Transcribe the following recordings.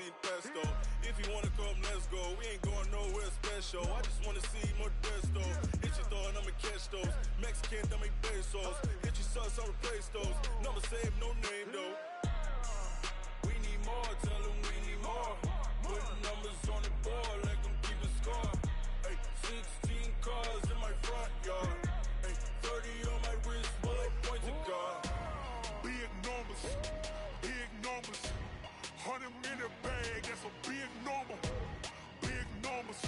ain't that though. If you wanna come, let's go. We ain't going nowhere special. I just wanna see more desto. Hit your throw and I'ma catch those. Mexican, that make pesos. Hit your sus, I'll replace those. Number save, no name though. We need more, tell them we need more. Putting numbers on the board like I'm keeping score. Ay, 16 cars in my front yard. Ay, 30 on my wrist while I point to God. Big numbers, big numbers. 100 in the bag, that's a big number. Big numbers,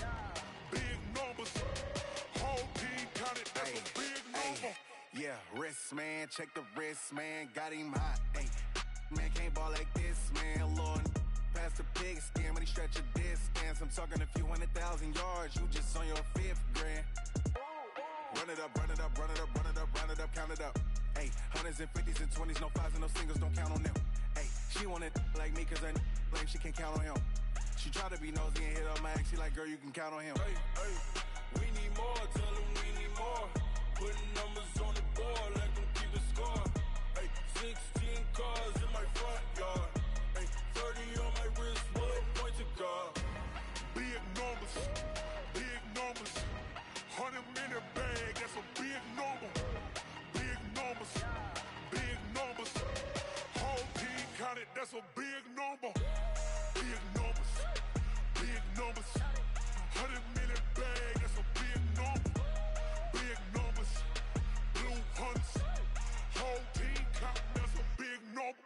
big numbers. Whole team counted, that's a big number. Yeah, wrist man, check the wrist man, got him hot. Ay, man can't ball like this, man. Lord, past the pig skin, but he stretch a distance. I'm talking a few 100,000 yards, you just on your 5th grand. Run it up, run it up, run it up, run it up, run it up, count it up. Ay, hundreds and 50s and 20s, no 5s and no singles, don't count on them. Ay, she want it like me, cause I like she can't count on him. She try to be nosy and hit up my ex, she like, girl, you can count on him. Hey, hey, we need more, tell them we need more. Putting numbers on the board like I'm keeping score. Hey, 16 cars in my front yard. Hey, 30 on my wrist while I point to God. Big numbers, big numbers. 100 in the bag, that's a big number. Big numbers, big numbers. Whole team counted, that's a big number. Big numbers, big numbers. 100 in the bag, that's a big number. Big numbers, blue hunts. Whole team counting, that's a big number.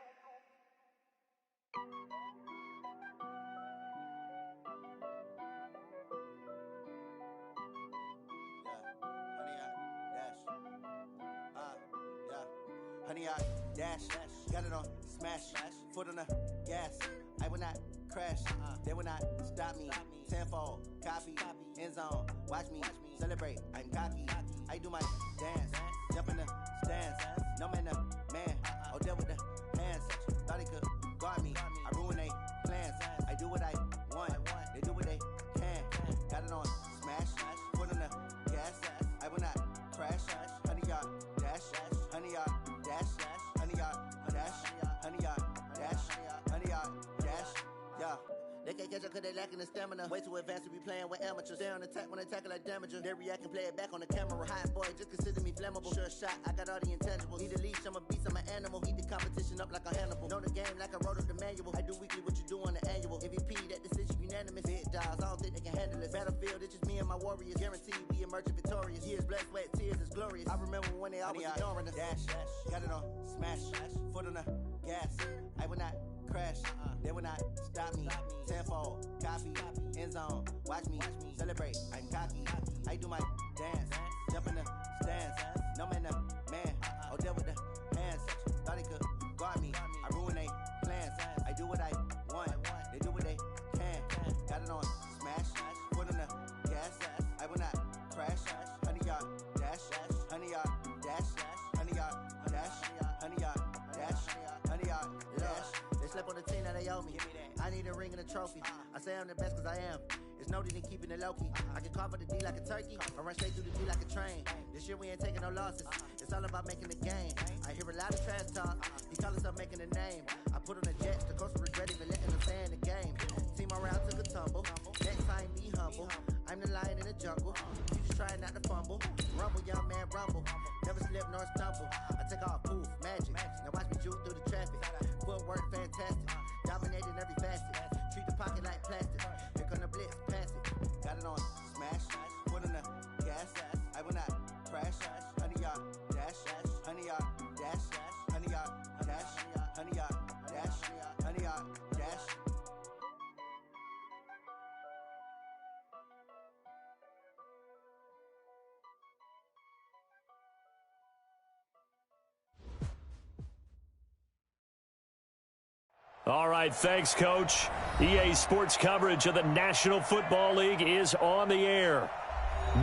Honey, I dash, got it on smash, foot on the gas. I will not crash, they will not stop me. Tenfold, copy, end zone, watch me celebrate. I'm cocky, I do my dance, jump in the stands. No man, man, oh deal with the hands. Thought he could guard me, I ruin they plans. I do what I want, they do what they can. Got it on smash, foot on the gas. I will not crash, honey, y'all dash, honey, y'all dash, honey, y'all dash, honey, y'all dash, honey, y'all dash, yeah. They can't catch up cause they lacking the stamina. Way too advanced to be playing with amateurs. Stay on attack when they tackle like damager. They react and play it back on the camera. Hot boy, just consider me flammable. Sure shot, I got all the intangibles. Need a leash, I'm a beast, I'm an animal. Eat the competition up like a Hannibal. Know the game like I wrote up the manual. I do weekly what you do on the annual. MVP, that decision unanimous. Big dials, I don't think they can handle it. Battlefield, it's just me and my warriors. Guaranteed we emerge victorious. Years, blood, sweat, tears, is glorious. I remember when they always ignoring us. Dash, got it on smash, foot on the gas. I will not crash, they will not stop me. Tenfold, copy, end zone, watch me celebrate. I'm cocky, I do my dance, jump in the stands. No man, man, oh deal with the hands. Thought he could guard me, I ruin they plans. I do what I want, they do what they can. Got it on smash, foot on the gas. I will not crash, honey, y'all dash, honey, y'all dash, honey, y'all dash, honey, y'all dash, honey, y'all dash. They slept on the team that they owe me. I need a ring and a trophy. I say I'm the best cause I am. It's noted in keeping it low-key. I can carve up the D like a turkey, or run straight through the D like a train. This year we ain't taking no losses. It's all about making the game. I hear a lot of trash talk. He call himself making a name. I put on the Jets. The coach regret even letting them stay in the game. Team around took a tumble. Next time be humble. I'm the lion in the jungle. You just trying not to fumble. Rumble, young man, rumble. Never slip nor stumble. I take off, poof, magic. Now watch me juke through the traffic. Footwork fantastic. Dominating every facet. Treat the pocket like plastic. Here come the blitz, pass it. Got it on smash. Foot on the gas. I will not crash. Honey, y'all dash. Honey, y'all dash. Honey, y'all dash. Honey, y'all dash. Honey, y'all dash. All right, thanks, Coach. EA Sports coverage of the National Football League is on the air.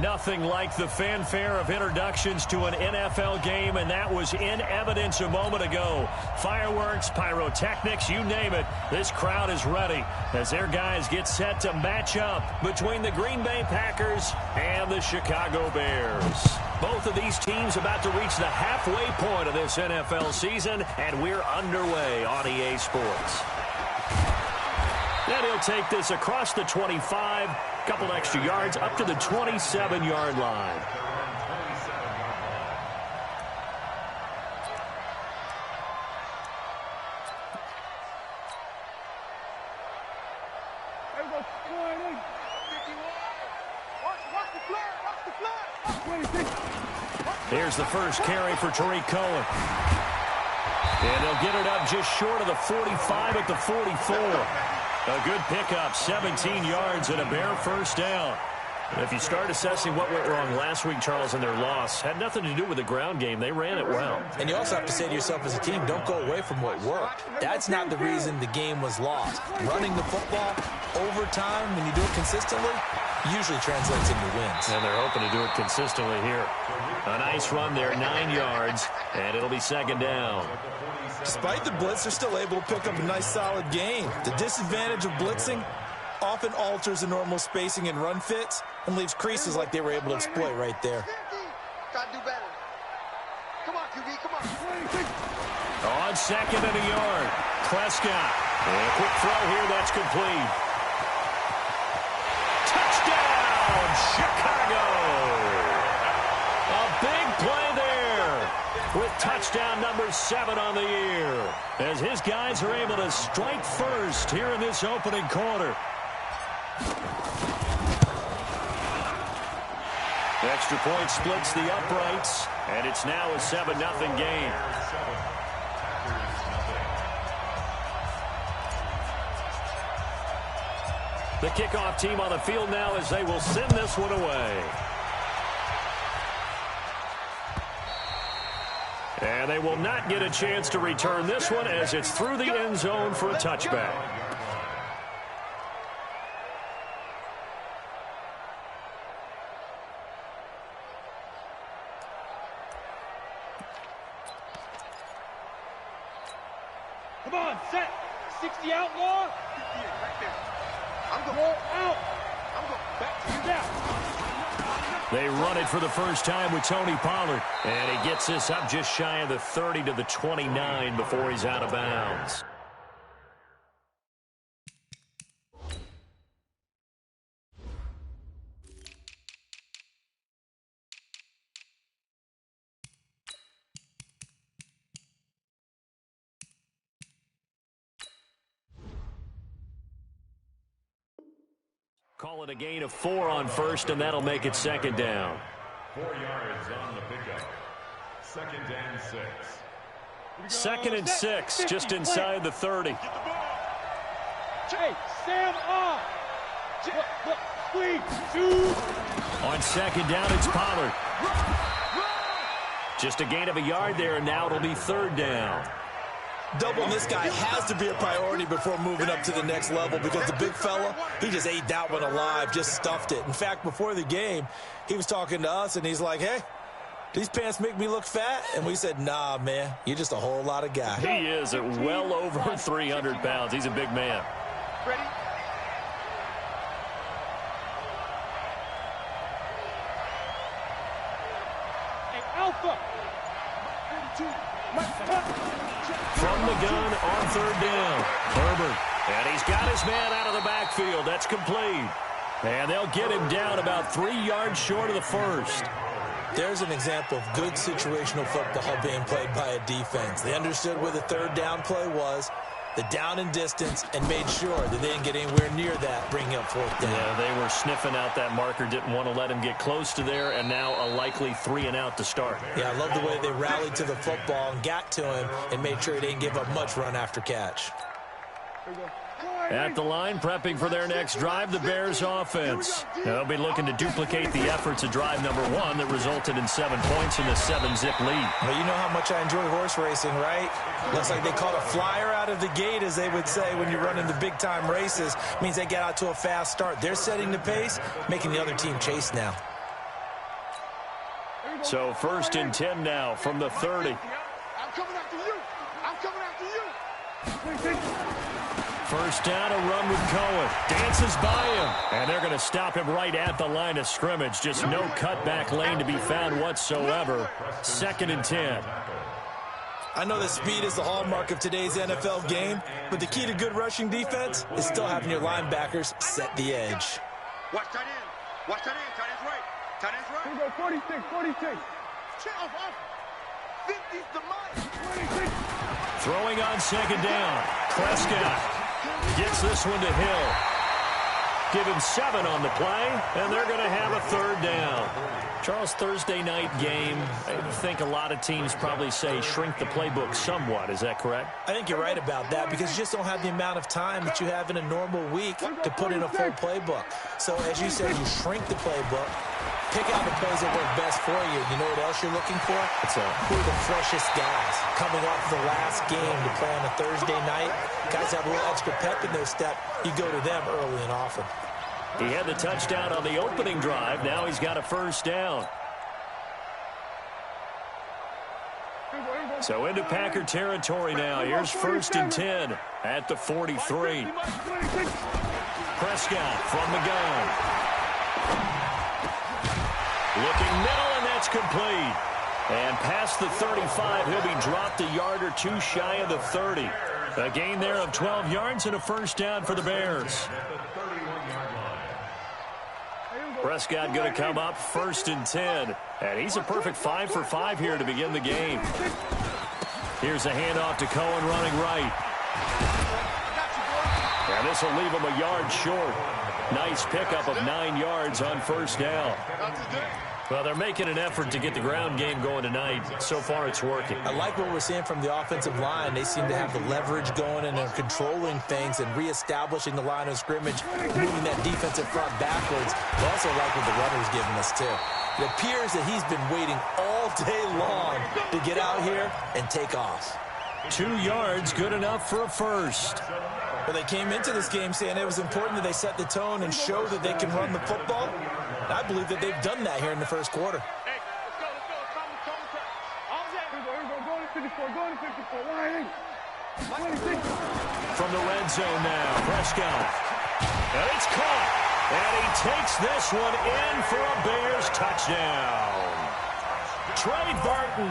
Nothing like the fanfare of introductions to an NFL game, and that was in evidence a moment ago. Fireworks, pyrotechnics, you name it. This crowd is ready as their guys get set to match up between the Green Bay Packers and the Chicago Bears. Both of these teams about to reach the halfway point of this NFL season, and we're underway on EA Sports. And he'll take this across the 25, a couple extra yards up to the 27-yard line. Here's the first carry for Tariq Cohen. And they'll get it up just short of the 45 at the 44. A good pickup, 17 yards and a bare first down. And if you start assessing what went wrong last week, Charles, in their loss, had nothing to do with the ground game. They ran it well. And you also have to say to yourself as a team, don't go away from what worked. That's not the reason the game was lost. Running the football over time, when you do it consistently, usually translates into wins. And they're hoping to do it consistently here. A nice run there, 9 yards, and it'll be second down. Despite the blitz, they're still able to pick up a nice, solid gain. The disadvantage of blitzing often alters the normal spacing and run fits and leaves creases like they were able to exploit right there. Gotta do better. Come on, QB, come on. On second and a yard, Prescott. And a quick throw here, that's complete. Touchdown, Chicago! A big play there with touchdown number 7 on the year as his guys are able to strike first here in this opening quarter. Extra point splits the uprights, and it's now a 7-0 game. The kickoff team on the field now as they will send this one away. And they will not get a chance to return this one as it's through the end zone for a touchback. Come on, set. 60 outlaw. Right there. I'm going out. I'm going back to you now. They run it for the first time with Tony Pollard. And he gets this up just shy of the 30 to the 29 before he's out of bounds. Call it a gain of 4 on first, and that'll make it second down. 4 yards on the pickup. Second and 6. Second and 6, just inside the 30. Hey, Sam off. Please, shoot. On second down, it's Pollard. Just a gain of a yard there, and now it'll be third down. Doubling this guy has to be a priority before moving up to the next level because the big fella, he just ate that one alive, just stuffed it. In fact, before the game, he was talking to us, and he's like, hey, these pants make me look fat? And we said, nah, man, you're just a whole lot of guy. He is at well over 300 pounds. He's a big man. Ready? Hey, Alpha. From the gun on third down, Herbert. And he's got his man out of the backfield. That's complete. And they'll get him down about 3 yards short of the first. There's an example of good situational football being played by a defense. They understood where the third down play was, the down and distance, and made sure that they didn't get anywhere near that, bringing up fourth down. Yeah, they were sniffing out that marker, didn't want to let him get close to there, and now a likely 3 and out to start. Yeah, I love the way they rallied to the football and got to him and made sure he didn't give up much run after catch. At the line, prepping for their next drive, the Bears offense. Now, they'll be looking to duplicate the efforts of drive number 1 that resulted in 7 points in the 7-zip lead. Well, you know how much I enjoy horse racing, right? Looks like they caught a flyer out of the gate, as they would say when you're running the big-time races. Means they get out to a fast start. They're setting the pace, making the other team chase now. So first and 10 now from the 30. I'm coming after you. I'm coming after you. First down, a run with Cohen. Dances by him. And they're going to stop him right at the line of scrimmage. Just no cutback lane to be found whatsoever. Second and 10. I know that speed is the hallmark of today's NFL game, but the key to good rushing defense is still having your linebackers set the edge. Watch tight end. Watch tight end. Tight end's right. Tight end's right. Here we go, 46, 46. Off. 50's the mic. 26. Throwing on second down. Prescott gets this one to Hill. Give him 7 on the play, and they're going to have a third down. Charles, Thursday night game, I think a lot of teams probably say shrink the playbook somewhat. Is that correct? I think you're right about that because you just don't have the amount of time that you have in a normal week to put in a full playbook. So as you said, you shrink the playbook, pick out the plays that work best for you. You know what else you're looking for? Who are the freshest guys coming off the last game to play on a Thursday night? Guys have a little extra pep in their step. You go to them early and often. He had the touchdown on the opening drive. Now he's got a first down. So into Packer territory now. Here's 1st and 10 at the 43. Prescott from the gun. Looking middle, and that's complete. And past the 35, he'll be dropped a yard or 2 shy of the 30. A gain there of 12 yards and a first down for the Bears. Prescott going to come up 1st and 10. And he's a perfect 5 for 5 here to begin the game. Here's a handoff to Cohen running right. And this will leave him a yard short. Nice pickup of 9 yards on first down. Well, they're making an effort to get the ground game going tonight. So far, it's working. I like what we're seeing from the offensive line. They seem to have the leverage going, and they're controlling things and reestablishing the line of scrimmage, moving that defensive front backwards. I also like what the runner's giving us, too. It appears that he's been waiting all day long to get out here and take off. 2 yards, good enough for a first. Well, they came into this game saying it was important that they set the tone and show that they can run the football. And I believe that they've done that here in the first quarter. Hey, let's go. Go to 54, line 26. From the red zone now, Prescott. And it's caught. And he takes this one in for a Bears touchdown. Trey Burton,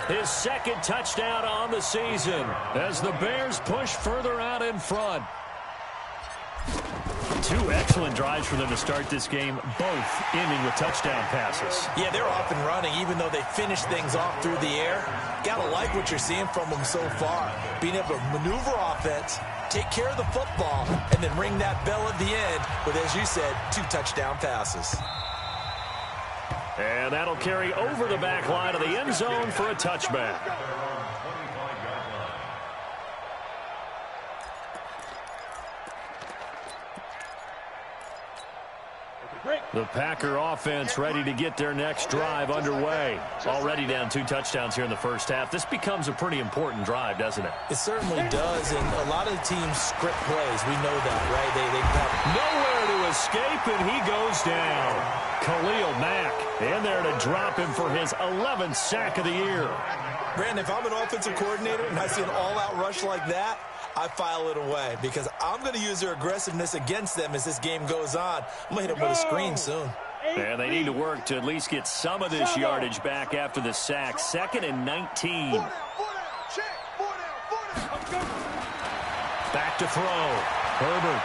his 2nd touchdown on the season as the Bears push further out in front. 2 excellent drives for them to start this game, both ending with touchdown passes. Yeah, they're off and running, even though they finish things off through the air. Gotta like what you're seeing from them so far. Being able to maneuver offense, take care of the football, and then ring that bell at the end with, as you said, 2 touchdown passes. And that'll carry over the back line of the end zone for a touchback. The Packer offense ready to get their next drive underway. Already down 2 touchdowns here in the first half. This becomes a pretty important drive, doesn't it? It certainly does, and a lot of the teams script plays. We know that, right? They have nowhere to escape, and he goes down. Khalil Mack in there to drop him for his 11th sack of the year. Brandon, if I'm an offensive coordinator and I see an all-out rush like that, I file it away because I'm going to use their aggressiveness against them as this game goes on. I'm going to hit them with a screen soon. And they need to work to at least get some of this yardage back after the sack. 2nd and 19. Back to throw. Herbert.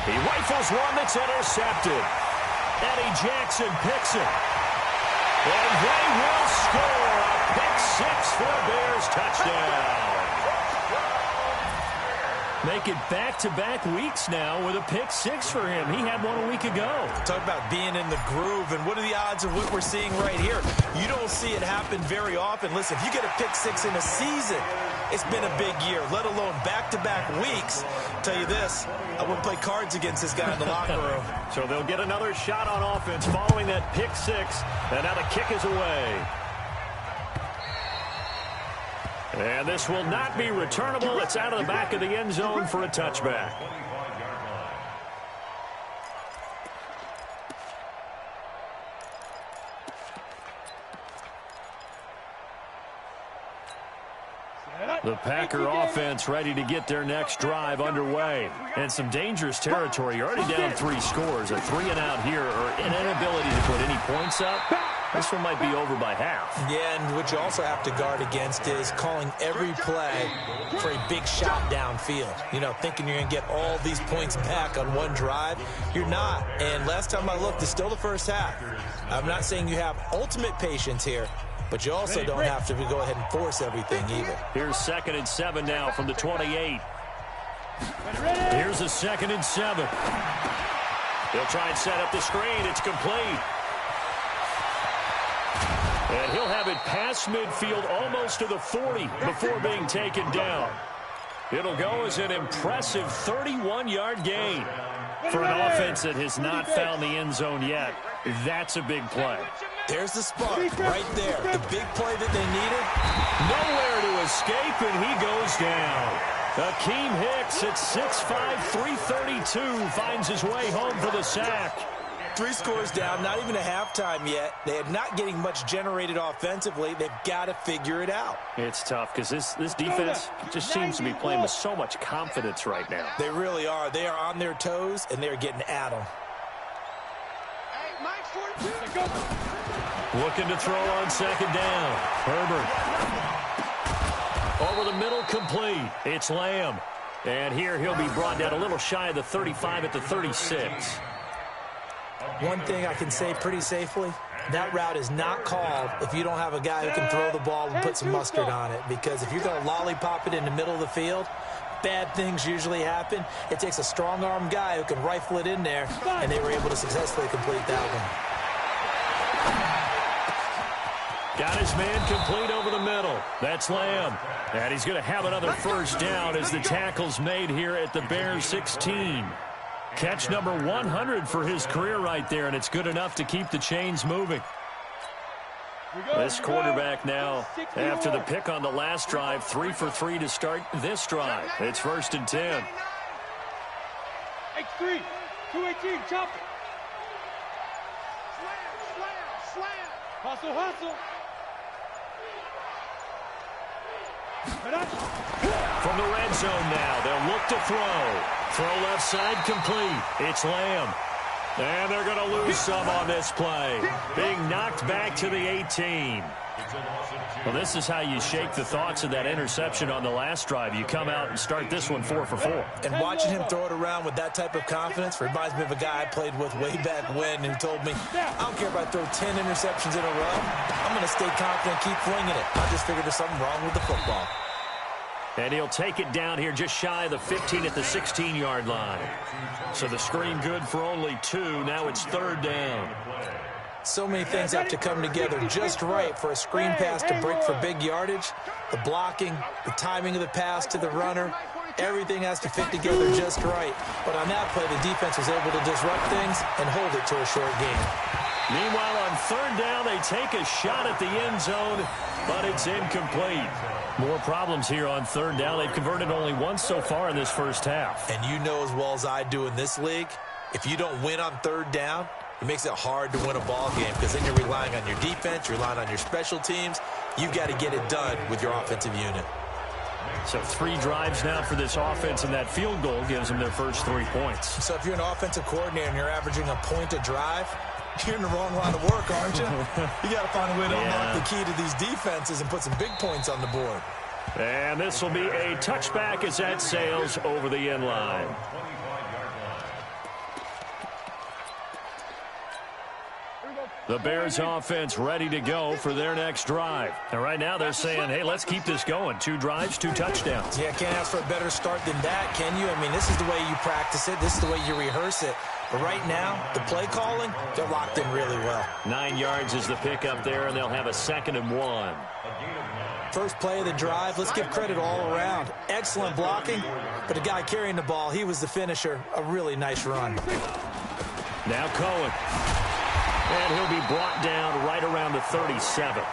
He rifles one that's intercepted. Eddie Jackson picks it. And they will score a pick 6 for a Bears touchdown. Make it back-to-back weeks now with a pick 6 for him. He had one a week ago. Talk about being in the groove, and what are the odds of what we're seeing right here? You don't see it happen very often. Listen, if you get a pick 6 in a season, it's been a big year, let alone back-to-back weeks. I'll tell you this, I wouldn't play cards against this guy in the locker room. So they'll get another shot on offense following that pick 6, and now the kick is away. And this will not be returnable. It's out of the back of the end zone for a touchback. The Packer offense ready to get their next drive underway. And some dangerous territory. You're already down 3 scores. A 3-and-out here or an inability to put any points up this one might be over by half. Yeah, and what you also have to guard against is calling every play for a big shot downfield. You know, thinking you're going to get all these points back on one drive. You're not. And last time I looked, it's still the first half. I'm not saying you have ultimate patience here, but you also don't have to go ahead and force everything either. Here's 2nd and 7 now from the 28. Here's a 2nd and 7. He'll try and set up the screen. It's complete. And he'll have it past midfield almost to the 40 before being taken down. It'll go as an impressive 31-yard gain. For an offense that has not found the end zone yet, that's a big play. There's the spark right there. The big play that they needed. Nowhere to escape, and he goes down. Akeem Hicks at 6'5", 332 finds his way home for the sack. 3 scores down, not even a halftime yet. They are not getting much generated offensively. They've got to figure it out. It's tough because this defense just seems to be playing with so much confidence right now. They really are. They are on their toes, and they're getting at them. Looking to throw on 2nd down. Herbert. Over the middle, complete. It's Lamb. And here he'll be brought down a little shy of the 35 at the 36. One thing I can say pretty safely, that route is not called if you don't have a guy who can throw the ball and put some mustard on it. Because if you're going to lollipop it in the middle of the field, bad things usually happen. It takes a strong-arm guy who can rifle it in there, and they were able to successfully complete that one. Got his man complete over the middle. That's Lamb. And he's going to have another first down as the tackle's made here at the Bears 16. Catch number 100 for his career right there, and it's good enough to keep the chains moving. This quarterback now, after the pick on the last drive, 3 for 3 to start this drive. It's 1st and 10. X3, 218, chop it. Hustle, hustle. From the red zone now, they'll look to throw. Throw left side complete. It's Lamb. And they're going to lose some on this play. Being knocked back to the 18. Well, this is how you shake the thoughts of that interception on the last drive. You come out and start this one 4 for 4. And watching him throw it around with that type of confidence reminds me of a guy I played with way back when who told me, I don't care if I throw 10 interceptions in a row. I'm going to stay confident, keep flinging it. I just figured there's something wrong with the football. And he'll take it down here just shy of the 15 at the 16-yard line. So the screen good for only 2. Now it's 3rd down. So many things have to come together just right for a screen pass to break for big yardage. The blocking, the timing of the pass to the runner, everything has to fit together just right. But on that play, the defense was able to disrupt things and hold it to a short game. Meanwhile, on 3rd down, they take a shot at the end zone, but it's incomplete. More problems here on 3rd down. They've converted only once so far in this first half. And you know as well as I do in this league, if you don't win on 3rd down, it makes it hard to win a ball game because then you're relying on your defense, you're relying on your special teams. You've got to get it done with your offensive unit. So 3 drives now for this offense, and that field goal gives them their first 3 points. So if you're an offensive coordinator and you're averaging a point a drive, you're in the wrong line of work, aren't you? You got to find a way to unlock the key to these defenses and put some big points on the board. And this will be a touchback as that sails over the end line. The Bears offense ready to go for their next drive. And right now they're saying, hey, let's keep this going. 2 drives, 2 touchdowns. Yeah, can't ask for a better start than that, can you? I mean, this is the way you practice it. This is the way you rehearse it. But right now, the play calling, they're locked in really well. 9 yards is the pickup there, and they'll have a 2nd and 1. First play of the drive, let's give credit all around. Excellent blocking, but the guy carrying the ball, he was the finisher. A really nice run. Now Cohen. And he'll be brought down right around the 37.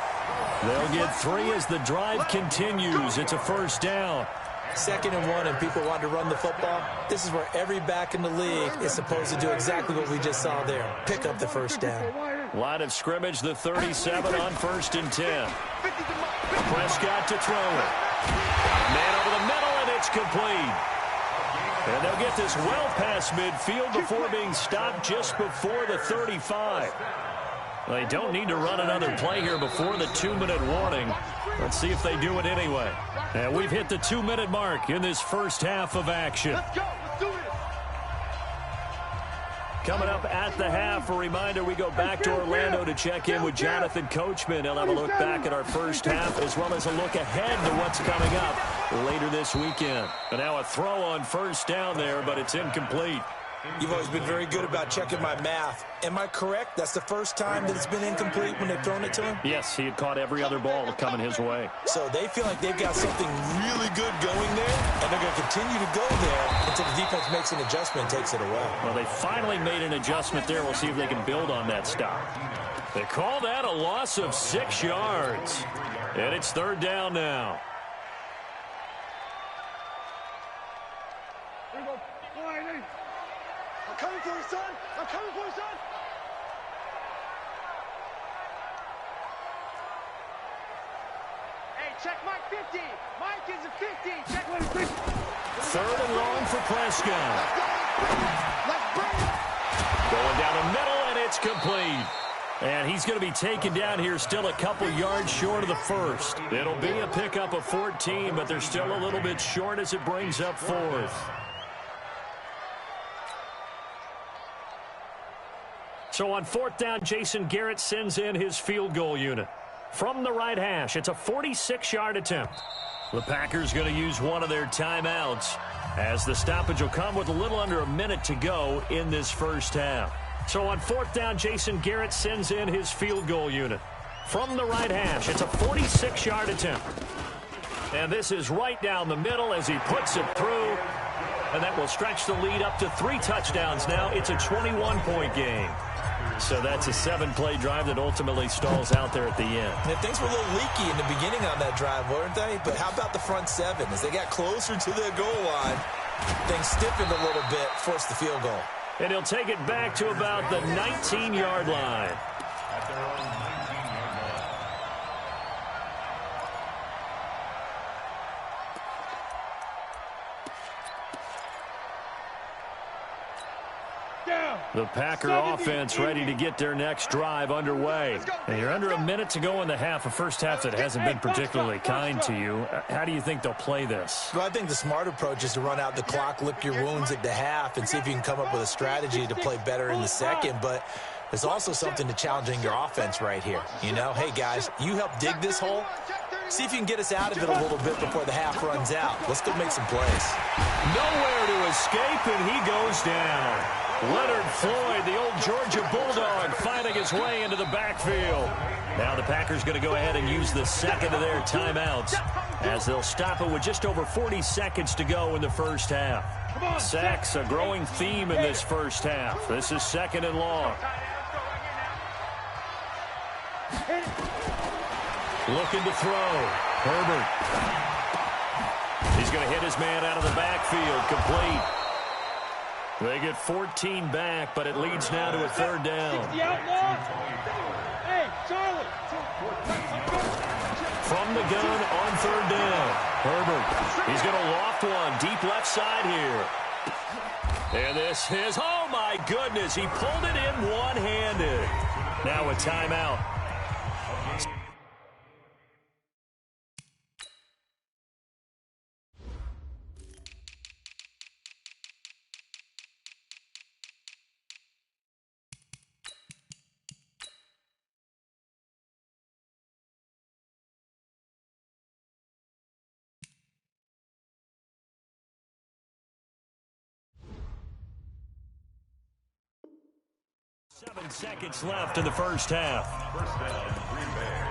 They'll get 3 as the drive continues. It's a first down. 2nd and 1, and people want to run the football. This is where every back in the league is supposed to do exactly what we just saw there. Pick up the first down. Line of scrimmage, the 37 on 1st and 10. Prescott to throw it. Man over the middle, and it's complete. And they'll get this well past midfield before being stopped just before the 35. They don't need to run another play here before the 2-minute warning. Let's see if they do it anyway. And we've hit the 2-minute mark in this first half of action. Let's go. Let's do this. Coming up at the half, a reminder, we go back to Orlando to check in with Jonathan Coachman. He'll have a look back at our first half as well as a look ahead to what's coming up later this weekend. And now a throw on first down there, but it's incomplete. You've always been very good about checking my math. Am I correct? That's the first time that it's been incomplete when they've thrown it to him? Yes, he had caught every other ball coming his way. So they feel like they've got something really good going there, and they're going to continue to go there until the defense makes an adjustment and takes it away. Well, they finally made an adjustment there. We'll see if they can build on that stop. They call that a loss of 6 yards. And it's third down now. I'm coming for you, son. I'm coming for you, son. Hey, check Mike 50. Mike is a 50. Check Mike 50. Third and long for Prescott. Let's bring it. Going down the middle, and it's complete. And he's going to be taken down here still a couple yards short of the first. It'll be a pickup of 14, but they're still a little bit short as it brings up fourth. So on fourth down, Jason Garrett sends in his field goal unit. From the right hash, it's a 46-yard attempt. The Packers going to use one of their timeouts as the stoppage will come with a little under a minute to go in this first half. So on fourth down, Jason Garrett sends in his field goal unit. From the right hash, it's a 46-yard attempt. And this is right down the middle as he puts it through. And that will stretch the lead up to 3 touchdowns now. It's a 21-point game. So that's a 7-play drive that ultimately stalls out there at the end. And things were a little leaky in the beginning on that drive, weren't they? But how about the front 7? As they got closer to the goal line, things stiffened a little bit, forced the field goal. And he'll take it back to about the 19-yard line. At their own 19-yard line. The Packer offense ready to get their next drive underway. And you're under a minute to go in the half, a first half that hasn't been particularly kind to you. How do you think they'll play this? Well, I think the smart approach is to run out the clock, lick your wounds at the half, and see if you can come up with a strategy to play better in the second. But there's also something to challenging your offense right here. You know, hey, guys, you help dig this hole. See if you can get us out of it a little bit before the half runs out. Let's go make some plays. Nowhere to escape, and he goes down. Leonard Floyd, the old Georgia Bulldog, finding his way into the backfield. Now the Packers going to go ahead and use the second of their timeouts as they'll stop it with just over 40 seconds to go in the first half. Sacks, a growing theme in this first half. This is second and long. Looking to throw. Herbert. He's going to hit his man out of the backfield. Complete. They get 14 back, but it leads now to a third down. Hey, Charlie. From the gun on third down. Herbert. He's going to loft one deep left side here. And this is, oh my goodness, he pulled it in one-handed. Now a timeout. Seven seconds left in the first half. First down, Green Bay.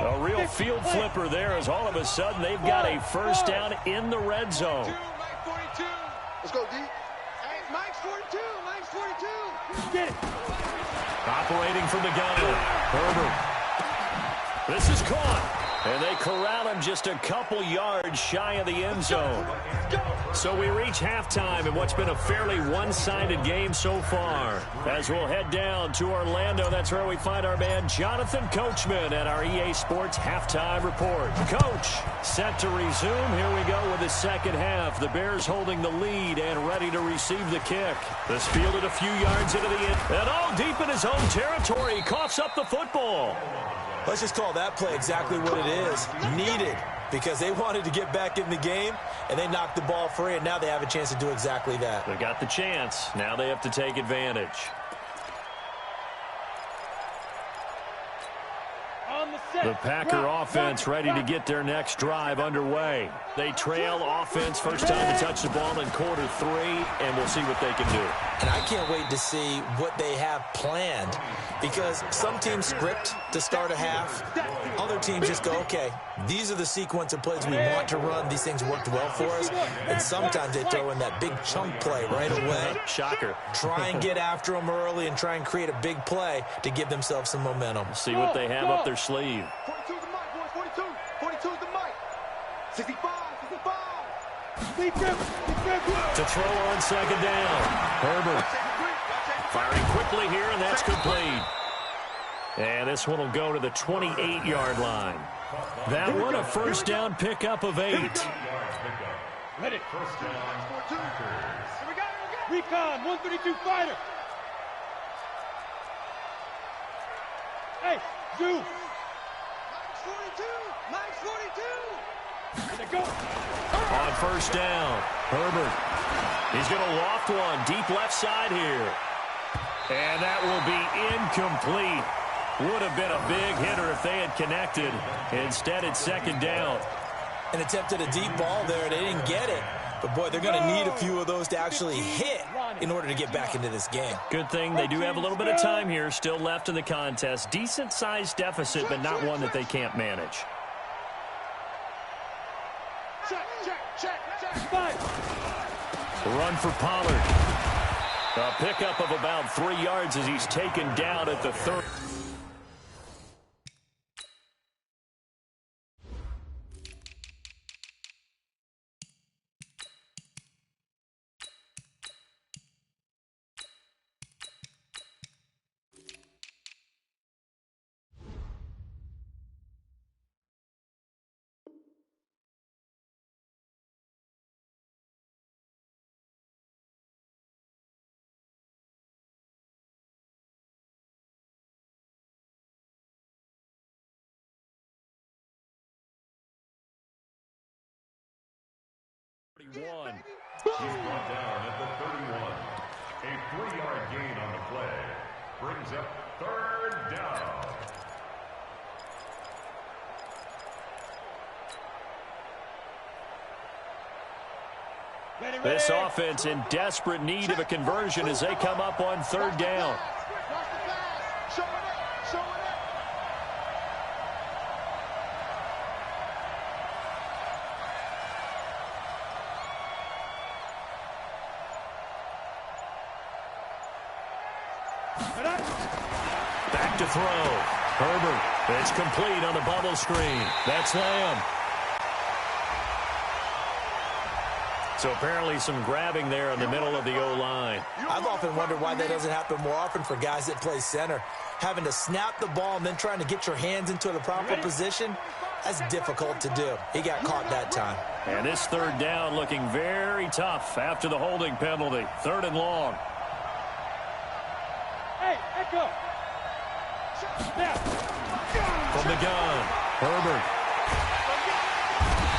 A real field flipper there as all of a sudden they've got a first down in the red zone. Mike 42. Let's go, D. Hey, Mike's 42. Mike's 42. Get it. Operating from the gun. Herbert. This is caught. And they corral him just a couple yards shy of the end zone. So we reach halftime in what's been a fairly one-sided game so far. As we'll head down to Orlando, that's where we find our man Jonathan Coachman at our EA Sports Halftime Report. Coach, set to resume. Here we go with the second half. The Bears holding the lead and ready to receive the kick. This fielded a few yards into the end. And all deep in his own territory. He coughs up the football. Let's just call that play exactly what it is. Needed, because they wanted to get back in the game, and they knocked the ball free, and now they have a chance to do exactly that. They got the chance. Now they have to take advantage. The Packer offense ready to get their next drive underway. They trail offense first time to touch the ball in quarter 3, and we'll see what they can do. And I can't wait to see what they have planned, because some teams script to start a half. Other teams just go, okay, these are the sequence of plays we want to run. These things worked well for us. And sometimes they throw in that big chunk play right away. Shocker. Try and get after them early and try and create a big play to give themselves some momentum. See what they have up their sleeve. 42 is the mic, boys. 42. 42 is the mic. 65. 65. To throw on second down. Herbert firing quickly here, and that's complete. And this one will go to the 28-yard line. That one a first down pickup of 8. Ready. First down, Packers. Recon, 132 fighter. Hey, Zoo. Mike's 42. There they go. On first down, Herbert. He's going to loft one deep left side here. And that will be incomplete. Would have been a big hitter if they had connected. Instead, it's second down. And attempted a deep ball there. They didn't get it. But, boy, they're going to need a few of those to actually hit in order to get back into this game. Good thing they do have a little bit of time here still left in the contest. Decent-sized deficit, but not one that they can't manage. Run for Pollard. A pickup of about 3 yards as he's taken down at the 3rd. He's brought down at the 31. A 3-yard gain on the play brings up third down. This offense in desperate need of a conversion as they come up on third down. Back to throw. Herbert. It's complete on the bubble screen. That's Lamb. So apparently some grabbing there in the middle of the O-line. I've often wondered why that doesn't happen more often for guys that play center. Having to snap the ball and then trying to get your hands into the proper position, that's difficult to do. He got caught that time. And this third down looking very tough after the holding penalty. 3rd and long. Hey, Echo. From the gun, Herbert.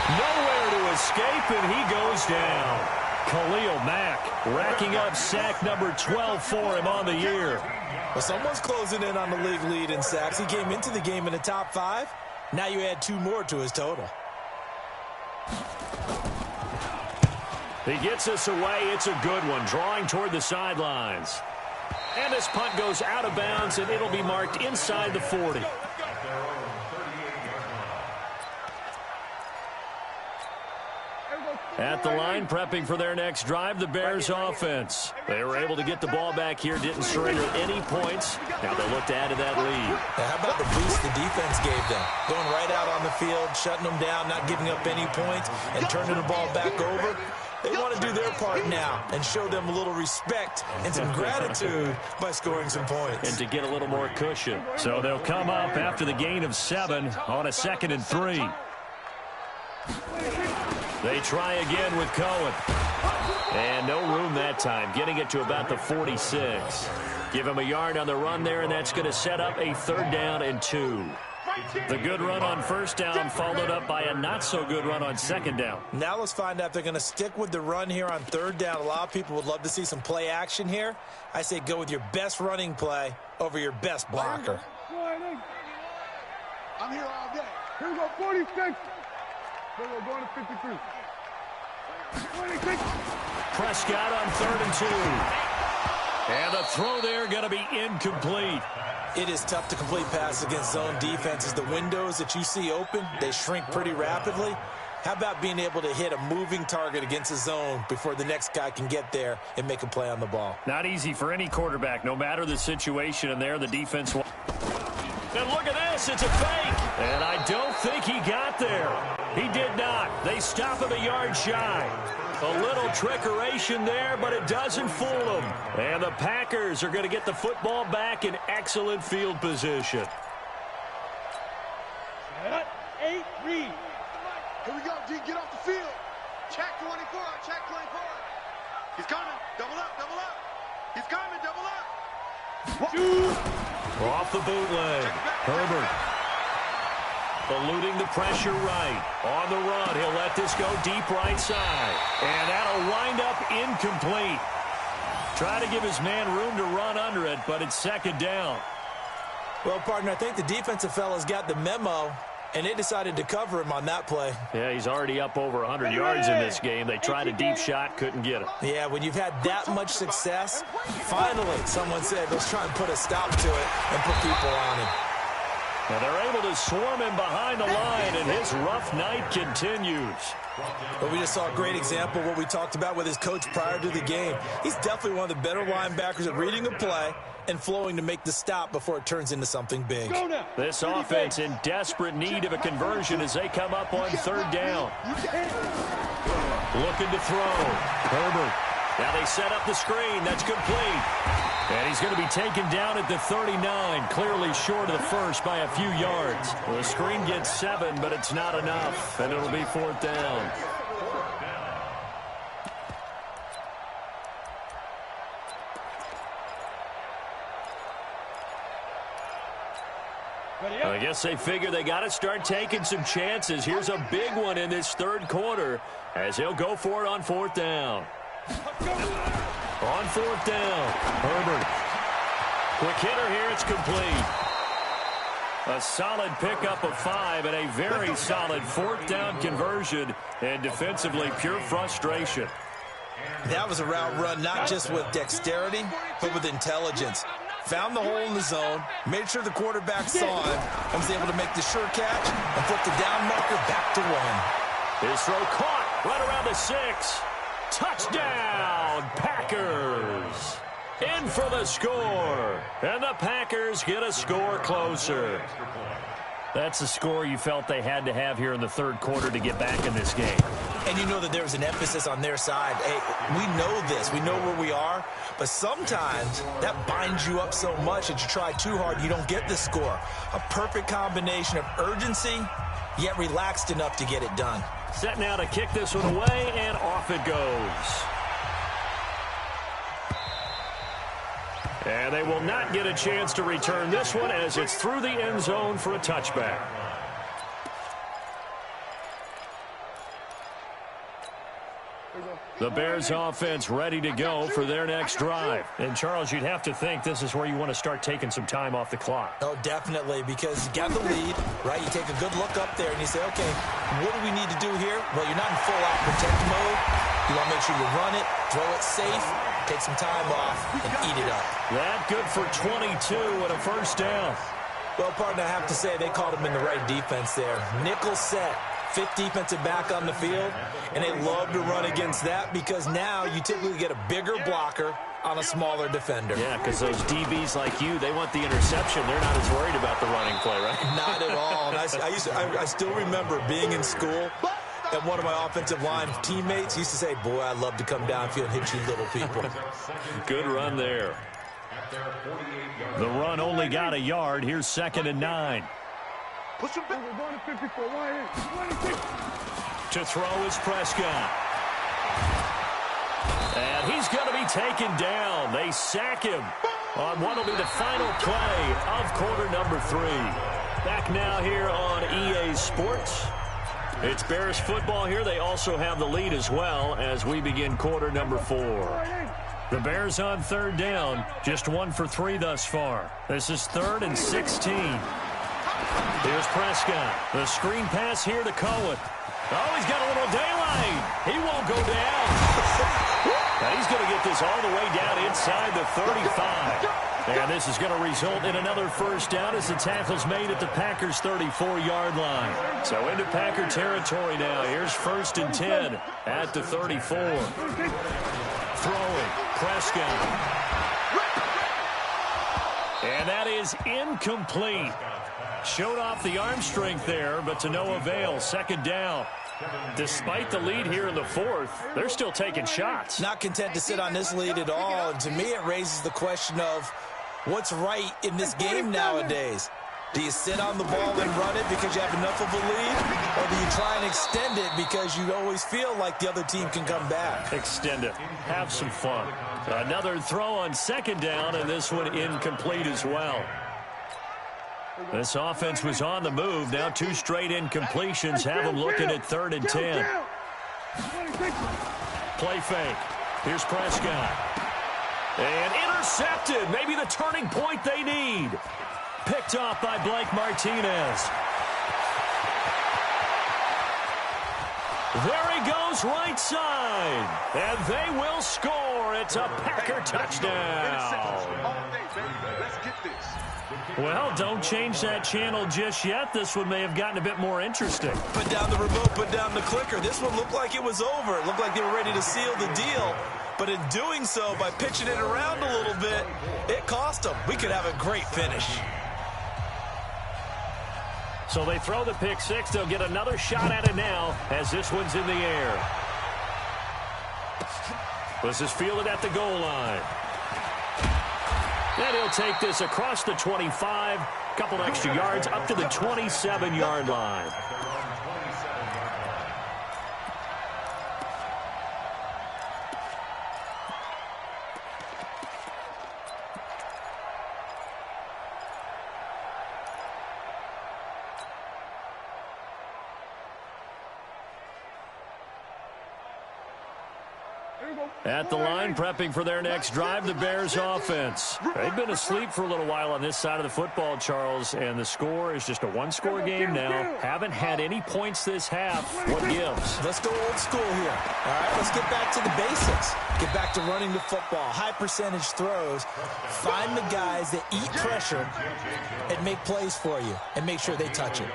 Nowhere to escape, and he goes down. Khalil Mack racking up sack number 12 for him on the year. Well, someone's closing in on the league lead in sacks. He came into the game in the top 5. Now you add 2 more to his total. He gets us away. It's a good one, drawing toward the sidelines. And this punt goes out of bounds, and it'll be marked inside the 40. At the line, prepping for their next drive, the Bears offense. They were able to get the ball back here, didn't surrender any points. Now they look to add to that lead. Now, how about the boost the defense gave them? Going right out on the field, shutting them down, not giving up any points, and turning the ball back over. They want to do their part now and show them a little respect and some gratitude by scoring some points. And to get a little more cushion. So they'll come up after the gain of 7 on a 2nd and 3. They try again with Cohen. And no room that time, getting it to about the 46. Give him a yard on the run there, and that's going to set up a 3rd down and 2. The good run on 1st down followed up by a not-so-good run on 2nd down. Now let's find out if they're going to stick with the run here on 3rd down. A lot of people would love to see some play action here. I say go with your best running play over your best blocker. I'm here all day. Here we go, 46. Here we go, going to 53. 26. Prescott on 3rd and 2. And the throw there going to be incomplete. It is tough to complete passes against zone defenses. The windows that you see open, they shrink pretty rapidly. How about being able to hit a moving target against a zone before the next guy can get there and make a play on the ball? Not easy for any quarterback, no matter the situation. And there the defense. And look at this, it's a fake. And I don't think he got there. He did not. They stop him a yard shy. A little trickeration there, but it doesn't fool them. And the Packers are going to get the football back in excellent field position. 8, read. Here we go, D, get off the field. Check 24, check 24. He's coming, double up, double up. He's coming, double up. Off the bootleg. Herbert eluding the pressure right. On the run, he'll let this go deep right side. And that'll wind up incomplete. Try to give his man room to run under it, but it's 2nd down. Well, partner, I think the defensive fellas got the memo, and they decided to cover him on that play. Yeah, he's already up over 100 yards in this game. They tried a deep shot, couldn't get it. Yeah, when you've had that much success, finally someone said, let's try and put a stop to it and put people on him. Now they're able to swarm him behind the line, and his rough night continues. But we just saw a great example of what we talked about with his coach prior to the game. He's definitely one of the better linebackers at reading a play and flowing to make the stop before it turns into something big. This offense in desperate need of a conversion as they come up on 3rd down. Looking to throw. Herbert. Now they set up the screen. That's complete. And he's going to be taken down at the 39, clearly short of the first by a few yards. Well, the screen gets 7, but it's not enough, and it'll be 4th down. I guess they figure they got to start taking some chances. Here's a big one in this 3rd quarter as he'll go for it on 4th down. On 4th down, Herbert. Quick hitter here, it's complete. A solid pickup of 5 and a very solid 4th down conversion, and defensively pure frustration. That was a route run not just with dexterity, but with intelligence. Found the hole in the zone, made sure the quarterback saw him, and was able to make the sure catch and put the down marker back to 1. His throw caught right around the 6. Touchdown, Packers. In for the score. And the Packers get a score closer. That's the score you felt they had to have here in the 3rd quarter to get back in this game. And you know that there was an emphasis on their side. Hey, we know this. We know where we are. But sometimes that binds you up so much that you try too hard, you don't get the score. A perfect combination of urgency, yet relaxed enough to get it done. Set now to kick this one away, and off it goes. And they will not get a chance to return this one as it's through the end zone for a touchback. The Bears offense ready to go for their next drive. And, Charles, you'd have to think this is where you want to start taking some time off the clock. Oh, definitely, because you got the lead, right? You take a good look up there and you say, okay, what do we need to do here? Well, you're not in full-out protect mode. You want to make sure you run it, throw it safe, take some time off, and eat it up. That good for 22 and a 1st down. Well, partner, I have to say they called him in the right defense there. Nickel set. fifth defensive back on the field, and they love to run against that because now you typically get a bigger blocker on a smaller defender. Yeah, because those DBs like you, they want the interception. They're not as worried about the running play, right? Not at all. And I still remember being in school, and one of my offensive line teammates used to say, boy, I'd love to come downfield and hit you little people. Good run there. The run only got a yard. Here's 2nd and 9. Push him back. To throw is Prescott. And he's going to be taken down. They sack him on what will be the final play of quarter number 3. Back now here on EA Sports. It's Bears football here. They also have the lead as well as we begin quarter number 4. The Bears on 3rd down. Just 1 for 3 thus far. This is 3rd and 16. Here's Prescott. The screen pass here to Cohen. Oh, he's got a little daylight. He won't go down. Now he's going to get this all the way down inside the 35. And this is going to result in another first down as the tackle's made at the Packers' 34-yard line. So into Packer territory now. Here's 1st and 10 at the 34. Throwing, Prescott. And that is incomplete. Showed off the arm strength there, but to no avail. 2nd down. Despite the lead here in the 4th, they're still taking shots. Not content to sit on this lead at all. And to me, it raises the question of what's right in this game nowadays. Do you sit on the ball and run it because you have enough of a lead? Or do you try and extend it because you always feel like the other team can come back? Extend it. Have some fun. Another throw on 2nd down, and this one incomplete as well. This offense was on the move. Now 2 straight incompletions have them looking at 3rd and 10. Play fake. Here's Prescott. And intercepted. Maybe the turning point they need. Picked off by Blake Martinez. There he goes, right side. And they will score. It's a Packer touchdown. Let's get this. Well, don't change that channel just yet. This one may have gotten a bit more interesting. Put down the remote, put down the clicker. This one looked like it was over. It looked like they were ready to seal the deal. But in doing so, by pitching it around a little bit, it cost them. We could have a great finish. So they throw the pick 6. They'll get another shot at it now as this one's in the air. This is fielded at the goal line. And he'll take this across the 25, couple extra yards up to the 27-yard line. At the line, prepping for their next drive, the Bears offense. They've been asleep for a little while on this side of the football, Charles, and the score is just a one-score game now. Haven't had any points this half. What gives? Let's go old school here. All right, let's get back to the basics. Get back to running the football, high percentage throws. Find the guys that eat pressure and make plays for you and make sure they touch it.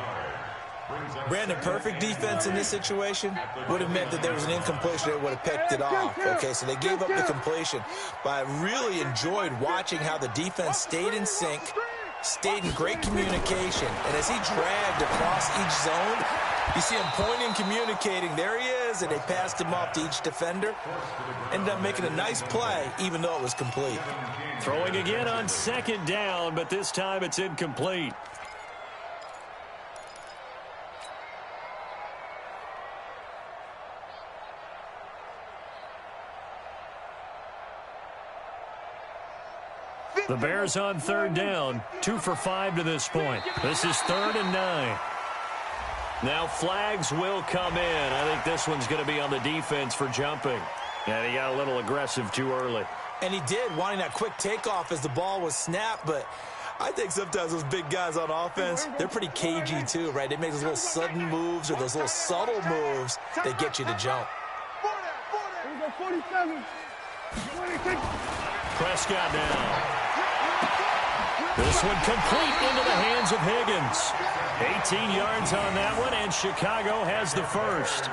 Brandon, perfect defense in this situation would have meant that there was an incompletion. They would have picked it off. Okay, so they gave up the completion. But I really enjoyed watching how the defense stayed in sync, stayed in great communication. And as he dragged across each zone, you see him pointing, communicating. There he is, and they passed him off to each defender. Ended up making a nice play, even though it was complete. Throwing again on 2nd down, but this time it's incomplete. The Bears on 3rd down, 2 for 5 to this point. This is 3rd and 9. Now flags will come in. I think this one's going to be on the defense for jumping. And he got a little aggressive too early. And he did, wanting that quick takeoff as the ball was snapped. But I think sometimes those big guys on offense, they're pretty cagey too, right? They make those little sudden moves or those little subtle moves that get you to jump. Prescott now. This one complete into the hands of Higgins. 18 yards on that one, and Chicago has the first.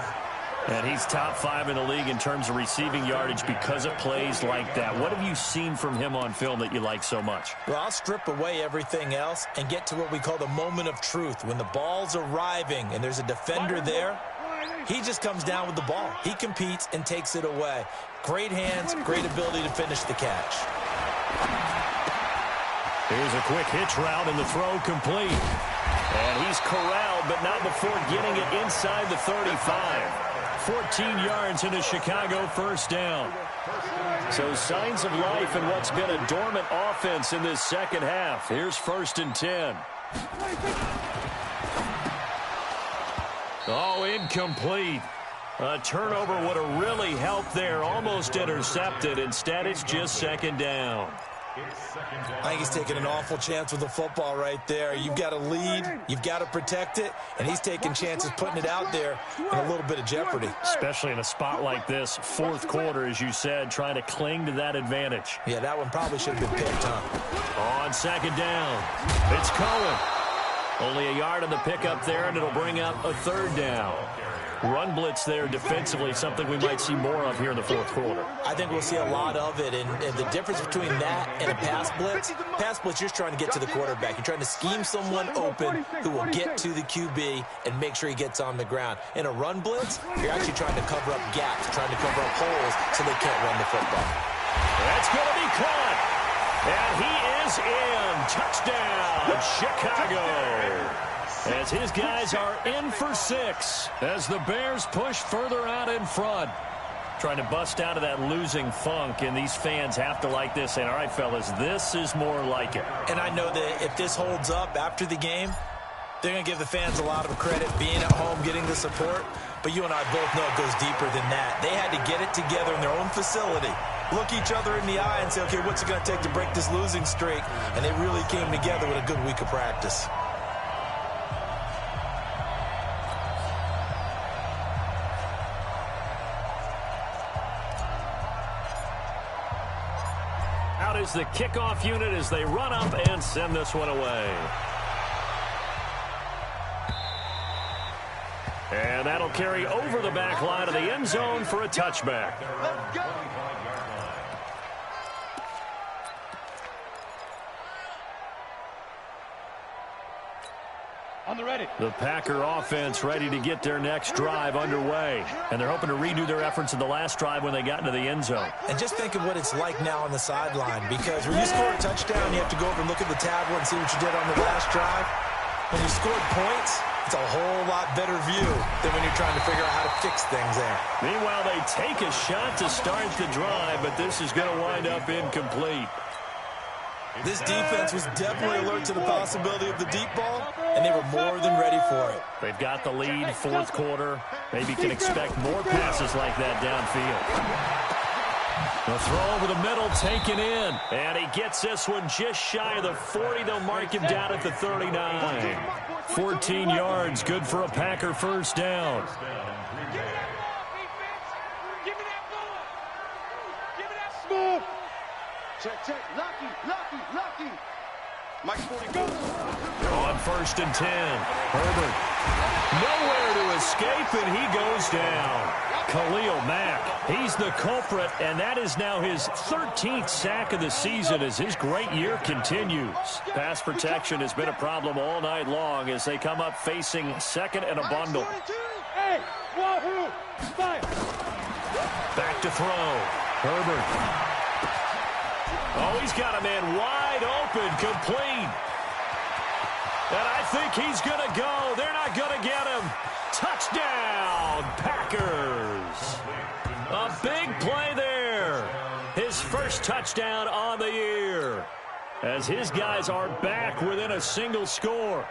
And he's top 5 in the league in terms of receiving yardage because of plays like that. What have you seen from him on film that you like so much? Well, I'll strip away everything else and get to what we call the moment of truth. When the ball's arriving and there's a defender there, he just comes down with the ball. He competes and takes it away. Great hands, great ability to finish the catch. Here's a quick hitch route and the throw complete. And he's corralled, but not before getting it inside the 35. 14 yards into Chicago first down. So signs of life in what's been a dormant offense in this second half. Here's 1st and 10. Oh, incomplete. A turnover would have really helped there. Almost intercepted. Instead, it's just 2nd down. I think he's taking an awful chance with the football right there. You've got to lead, you've got to protect it, and he's taking chances putting it out there in a little bit of jeopardy. Especially in a spot like this, 4th quarter, as you said, trying to cling to that advantage. Yeah, that one probably should have been picked, huh? On 2nd down, it's Cohen. Only a yard on the pickup there, and it'll bring up a 3rd down. Run blitz there defensively, something we might see more of here in the 4th quarter. I think we'll see a lot of it, and the difference between that and a pass blitz, you're just trying to get to the quarterback. You're trying to scheme someone open who will get to the QB and make sure he gets on the ground. In a run blitz, you're actually trying to cover up gaps, trying to cover up holes so they can't run the football. That's going to be caught, and he is in. Touchdown, Chicago. As his guys are in for 6 as the Bears push further out in front. Trying to bust out of that losing funk, and these fans have to like this. And all right, fellas, this is more like it. And I know that if this holds up after the game, they're going to give the fans a lot of credit being at home, getting the support. But you and I both know it goes deeper than that. They had to get it together in their own facility, look each other in the eye and say, okay, what's it going to take to break this losing streak? And they really came together with a good week of practice. Out is the kickoff unit as they run up and send this one away. And that'll carry over the back line of the end zone for a touchback. Let's go. On the ready. The Packer offense ready to get their next drive underway. And they're hoping to redo their efforts in the last drive when they got into the end zone. And just think of what it's like now on the sideline, because when you score a touchdown, you have to go over and look at the tablet and see what you did on the last drive. When you scored points, it's a whole lot better view than when you're trying to figure out how to fix things there. Meanwhile, they take a shot to start the drive, but this is going to wind up incomplete. This defense was definitely alert to the possibility of the deep ball, and they were more than ready for it. They've got the lead, 4th quarter. Maybe can expect more passes like that downfield. The throw over the middle, taken in. And he gets this one just shy of the 40. They'll mark him down at the 39. 14 yards, good for a Packer first down. Check. Lucky. Mike 40 goes. On 1st and 10. Herbert. Nowhere to escape, and he goes down. Khalil Mack, he's the culprit, and that is now his 13th sack of the season as his great year continues. Pass protection has been a problem all night long as they come up facing 2nd and a bundle. Hey, wahoo! Fire! Back to throw. Herbert. Oh, he's got a man wide open, complete. And I think he's going to go. They're not going to get him. Touchdown, Packers. A big play there. His first touchdown on the year. As his guys are back within a single score.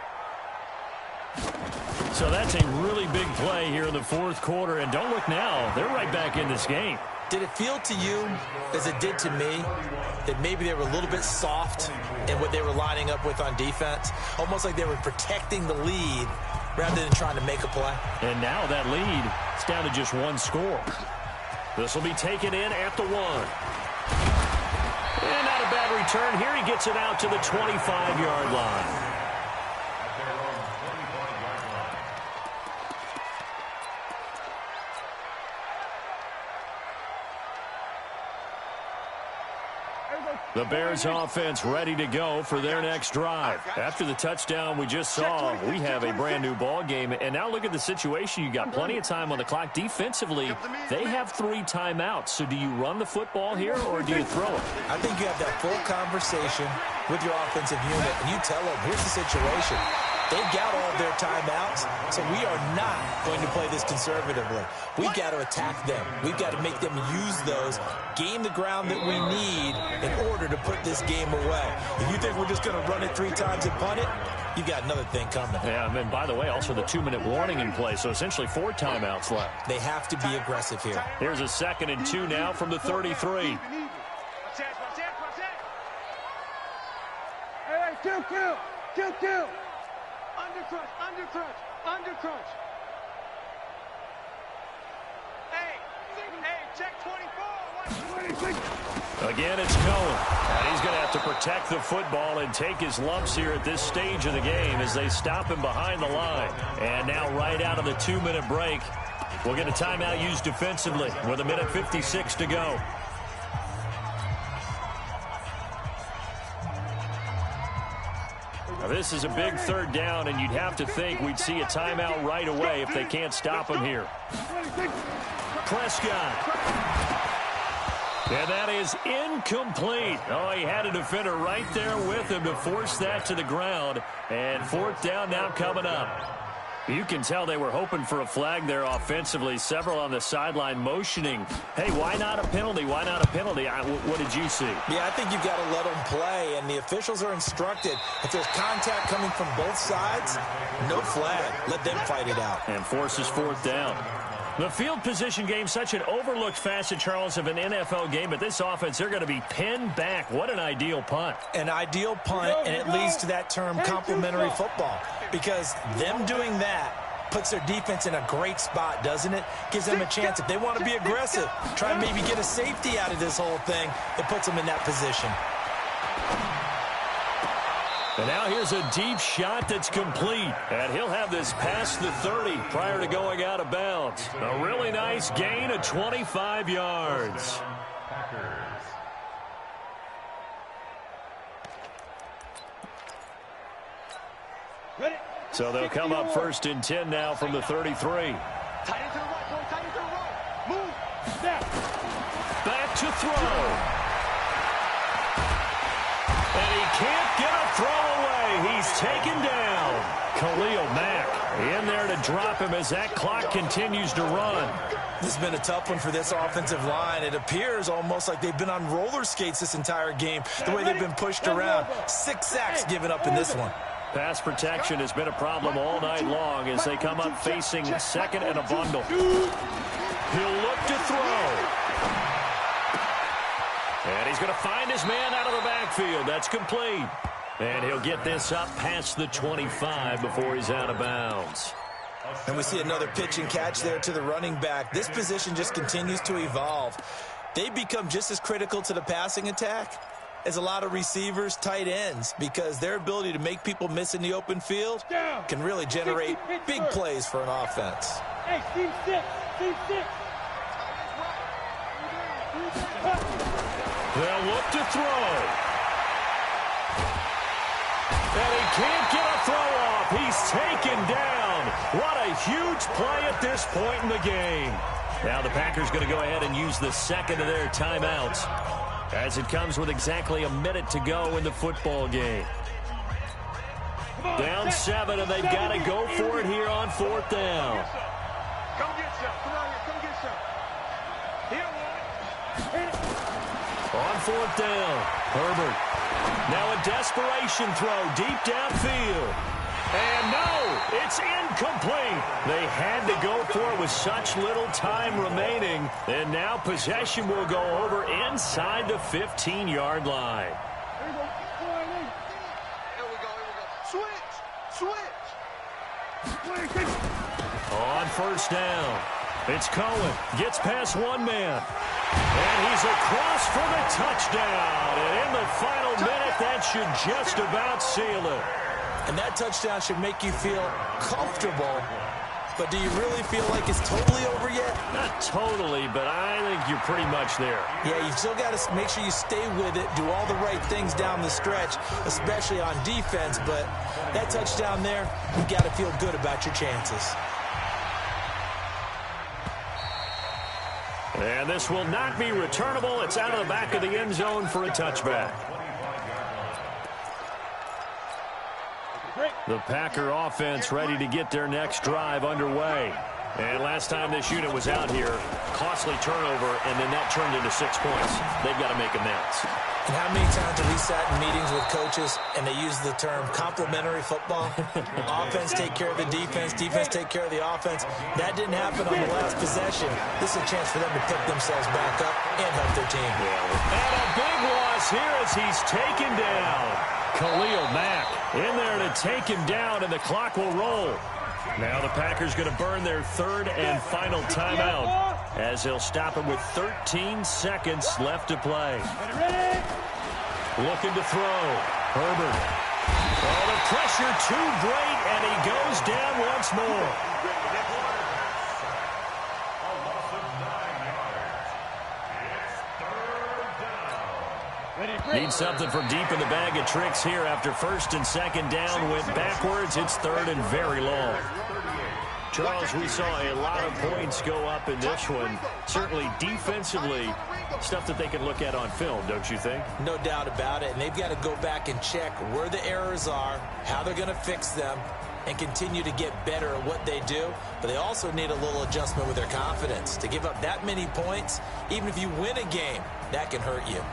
So that's a really big play here in the 4th quarter. And don't look now. They're right back in this game. Did it feel to you, as it did to me, that maybe they were a little bit soft in what they were lining up with on defense? Almost like they were protecting the lead rather than trying to make a play. And now that lead is down to just 1 score. This will be taken in at the 1. And not a bad return. Here he gets it out to the 25-yard line. The Bears offense ready to go for their next drive. After the touchdown we just saw, we have a brand new ball game. And now look at the situation. You got plenty of time on the clock. Defensively, they have 3 timeouts. So do you run the football here or do you throw it? I think you have that full conversation with your offensive unit, and you tell them, here's the situation. They've got all their timeouts, so we are not going to play this conservatively. We've got to attack them. We've got to make them use those, gain the ground that we need in order to put this game away. If you think we're just going to run it 3 times and punt it, you've got another thing coming. Yeah, and by the way, also the 2-minute warning in play, so essentially 4 timeouts left. They have to be aggressive here. Here's a 2nd and 2 now from the 33. Hey, kill. Under crunch. Hey, check 24. Again, it's Cohen. And he's going to have to protect the football and take his lumps here at this stage of the game as they stop him behind the line. And now right out of the 2-minute break, we'll get a timeout used defensively with 1:56 to go. Now, this is a big 3rd down, and you'd have to think we'd see a timeout right away if they can't stop him here. Prescott. And that is incomplete. Oh, he had a defender right there with him to force that to the ground. And 4th down now coming up. You can tell they were hoping for a flag there offensively. Several on the sideline motioning. Hey, why not a penalty? Why not a penalty? What did you see? Yeah, I think you've got to let them play, and the officials are instructed. If there's contact coming from both sides, no flag. Let them fight it out. And forces 4th down. The field position game, such an overlooked facet, Charles, of an NFL game, but this offense, they're going to be pinned back. What an ideal punt. An ideal punt, and it leads to that term complementary football, because them doing that puts their defense in a great spot, doesn't it? Gives them a chance. If they want to be aggressive, try and maybe get a safety out of this whole thing, it puts them in that position. And now here's a deep shot that's complete. And he'll have this past the 30 prior to going out of bounds. A really nice gain of 25 yards. So they'll come up 1st and 10 now from the 33. Tight into the right, boy. Tight into the right. Move. Snap. Back to throw. And he can't get a throw away. He's taken down. Khalil Mack in there to drop him as that clock continues to run. This has been a tough one for this offensive line. It appears almost like they've been on roller skates this entire game, the way they've been pushed around. 6 sacks given up in this one. Pass protection has been a problem all night long as they come up facing 2nd and a bundle. He'll look to throw. And he's going to find his man out of the backfield. That's complete. And he'll get this up past the 25 before he's out of bounds. And we see another pitch and catch there to the running back. This position just continues to evolve. They become just as critical to the passing attack as a lot of receivers, tight ends, because their ability to make people miss in the open field can really generate big plays for an offense. Hey, team 6. They'll look to throw. And he can't get a throw off. He's taken down. What a huge play at this point in the game. Now the Packers going to go ahead and use the 2nd of their timeouts as it comes with exactly a minute to go in the football game. Down 7, and they've got to go for it here on 4th down. Come get some. Come on here. Come get some. Here, one. On 4th down, Herbert. Now a desperation throw deep downfield. And no, it's incomplete. They had to go for it with such little time remaining. And now possession will go over inside the 15-yard line. Here we go. Switch. On 1st down, It's Cohen. Gets past one man. And he's across for the touchdown. And in the final minute, that should just about seal it. And that touchdown should make you feel comfortable. But do you really feel like it's totally over yet? Not totally, but I think you're pretty much there. Yeah, you still got to make sure you stay with it, do all the right things down the stretch, especially on defense. But that touchdown there, you got to feel good about your chances. And this will not be returnable. It's out of the back of the end zone for a touchback. The Packer offense ready to get their next drive underway. And last time this unit was out here, costly turnover, and then that turned into 6 points. They've got to make amends. And how many times have we sat in meetings with coaches and they use the term complementary football? Offense take care of the defense, defense take care of the offense. That didn't happen on the last possession. This is a chance for them to pick themselves back up and help their team. And a big loss here as he's taken down. Khalil Mack in there to take him down, and the clock will roll. Now the Packers going to burn their third and final timeout as they'll stop it with 13 seconds left to play. Looking to throw. Herbert. Oh, the pressure too great, and he goes down once more. Need something from deep in the bag of tricks here after first and second down went backwards. It's third and very long. Charles, we saw a lot of points go up in this one. Certainly defensively, stuff that they can look at on film, don't you think? No doubt about it. And they've got to go back and check where the errors are, how they're going to fix them, and continue to get better at what they do. But they also need a little adjustment with their confidence. To give up that many points, even if you win a game, that can hurt you.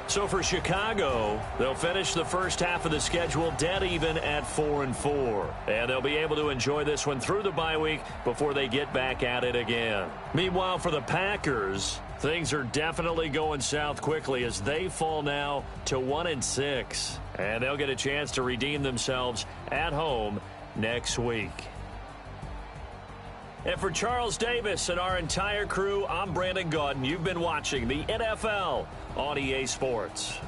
So for Chicago, they'll finish the first half of the schedule dead even at 4-4. And they'll be able to enjoy this one through the bye week before they get back at it again. Meanwhile, for the Packers, things are definitely going south quickly as they fall now to 1-6. And they'll get a chance to redeem themselves at home next week. And for Charles Davis and our entire crew, I'm Brandon Gaudin. You've been watching the NFL on EA Sports.